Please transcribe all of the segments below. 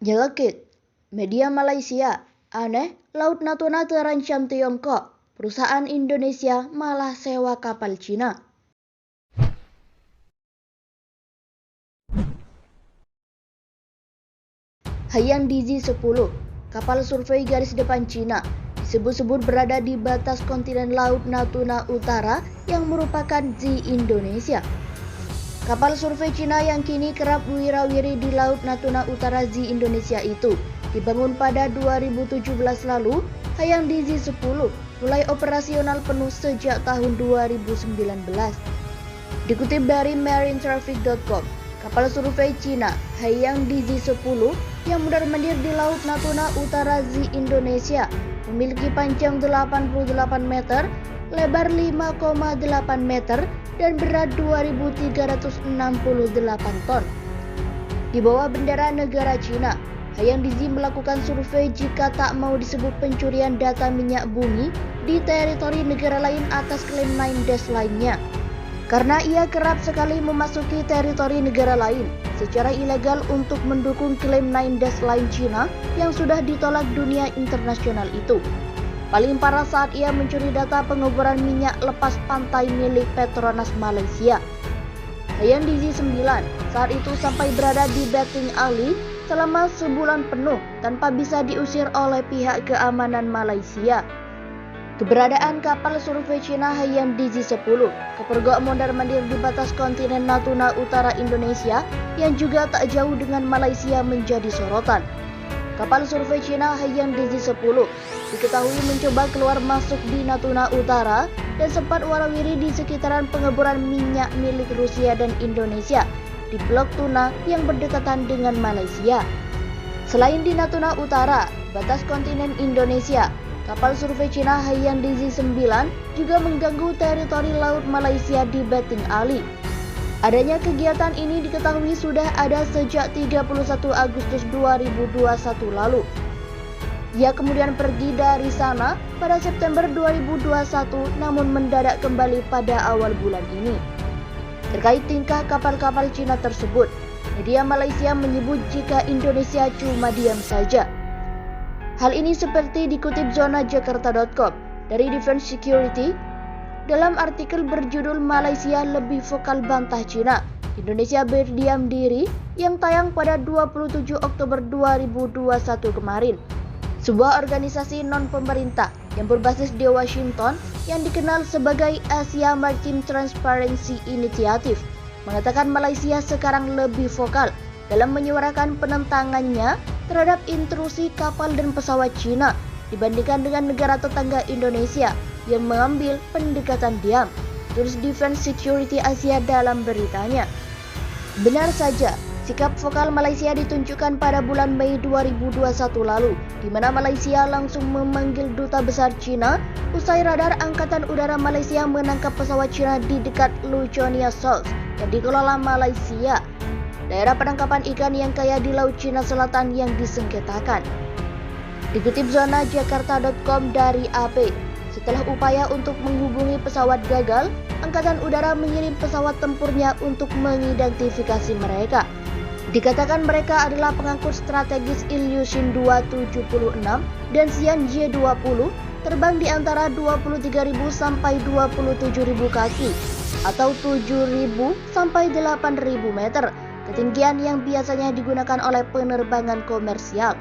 Jelekit, media Malaysia, aneh, Laut Natuna terancam Tiongkok, perusahaan Indonesia malah sewa kapal Cina. Haiyang Dizi 10, kapal survei garis depan Cina, disebut-sebut berada di batas kontinen Laut Natuna Utara yang merupakan Zi Indonesia. Kapal survei Cina yang kini kerap wirawiri di Laut Natuna Utara Zi Indonesia itu dibangun pada 2017 lalu. Haiyang Dizi 10 mulai operasional penuh sejak tahun 2019. Dikutip dari marinetraffic.com, kapal survei Cina Haiyang Dizi 10 yang mundar-mandir di Laut Natuna Utara Zi Indonesia memiliki panjang 88 meter, lebar 5,8 meter, dan berat 2.368 ton. Di bawah bendera negara Cina, Haiyang Dizi melakukan survei jika tak mau disebut pencurian data minyak bumi di teritori negara lain atas klaim 9 Dash lainnya. Karena ia kerap sekali memasuki teritori negara lain secara ilegal untuk mendukung klaim 9 Dash lain Cina yang sudah ditolak dunia internasional itu. Paling parah saat ia mencuri data pengeboran minyak lepas pantai milik Petronas Malaysia. Haiyang Dizi 9 saat itu sampai berada di Betting Alley selama sebulan penuh tanpa bisa diusir oleh pihak keamanan Malaysia. Keberadaan kapal survei Cina Haiyang Dizi 10 kepergok mondar-mandir di batas kontinen Natuna Utara Indonesia yang juga tak jauh dengan Malaysia menjadi sorotan. Kapal survei Cina Haiyang Dizi 10 diketahui mencoba keluar masuk di Natuna Utara dan sempat warawiri di sekitaran pengeboran minyak milik Rusia dan Indonesia di Blok Tuna yang berdekatan dengan Malaysia. Selain di Natuna Utara, batas kontinen Indonesia, kapal survei Cina Haiyang Dizi 9 juga mengganggu teritori laut Malaysia di Betting Alley. Adanya kegiatan ini diketahui sudah ada sejak 31 Agustus 2021 lalu. Ia kemudian pergi dari sana pada September 2021 namun mendadak kembali pada awal bulan ini. Terkait tingkah kapal-kapal Cina tersebut, media Malaysia menyebut jika Indonesia cuma diam saja. Hal ini seperti dikutip zonajakarta.com dari Defense Security. Dalam artikel berjudul Malaysia lebih vokal bantah Cina, Indonesia berdiam diri yang tayang pada 27 Oktober 2021 kemarin. Sebuah organisasi non-pemerintah yang berbasis di Washington yang dikenal sebagai Asia Maritime Transparency Initiative mengatakan Malaysia sekarang lebih vokal dalam menyuarakan penentangannya terhadap intrusi kapal dan pesawat Cina dibandingkan dengan negara tetangga Indonesia yang mengambil pendekatan diam, tulis Defense Security Asia dalam beritanya. Benar saja, sikap vokal Malaysia ditunjukkan pada bulan Mei 2021 lalu, di mana Malaysia langsung memanggil duta besar Cina usai radar Angkatan Udara Malaysia menangkap pesawat Cina di dekat Luconia Shoals yang dikelola Malaysia, daerah penangkapan ikan yang kaya di Laut Cina Selatan yang disengketakan. Dikutip zonajakarta.com dari AP, setelah upaya untuk menghubungi pesawat gagal, Angkatan Udara mengirim pesawat tempurnya untuk mengidentifikasi mereka. Dikatakan mereka adalah pengangkut strategis Ilyushin 276 dan Xi'an J-20 terbang di antara 23.000 sampai 27.000 kaki atau 7.000 sampai 8.000 meter, ketinggian yang biasanya digunakan oleh penerbangan komersial.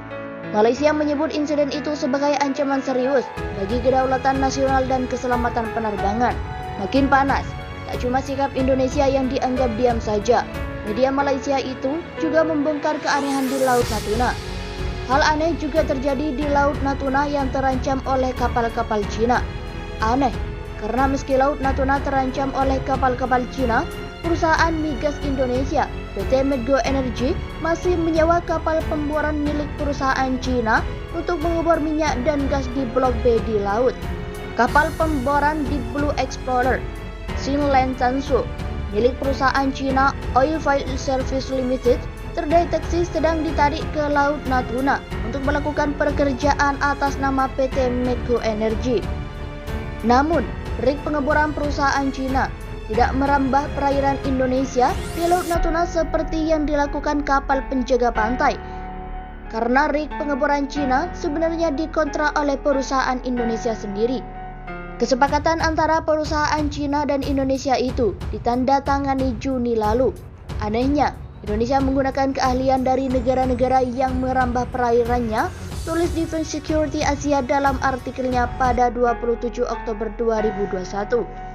Malaysia menyebut insiden itu sebagai ancaman serius bagi kedaulatan nasional dan keselamatan penerbangan. Makin panas, tak cuma sikap Indonesia yang dianggap diam saja. Media Malaysia itu juga membongkar keanehan di Laut Natuna. Hal aneh juga terjadi di Laut Natuna yang terancam oleh kapal-kapal Cina. Aneh, karena meski Laut Natuna terancam oleh kapal-kapal Cina, perusahaan migas Indonesia PT Medgo Energy masih menyewa kapal pemboran milik perusahaan Cina untuk mengebor minyak dan gas di Blok B di laut. Kapal pemboran Deep Blue Explorer Xinlan Chansu milik perusahaan Cina Oilfield Service Limited terdeteksi sedang ditarik ke Laut Natuna untuk melakukan pekerjaan atas nama PT Medgo Energy. Namun, rig pengeboran perusahaan Cina tidak merambah perairan Indonesia di Laut Natuna seperti yang dilakukan kapal penjaga pantai. karena rig pengeboran Cina sebenarnya dikontrak oleh perusahaan Indonesia sendiri. Kesepakatan antara perusahaan Cina dan Indonesia itu ditandatangani Juni lalu. Anehnya, Indonesia menggunakan keahlian dari negara-negara yang merambah perairannya, tulis Defense Security Asia dalam artikelnya pada 27 Oktober 2021.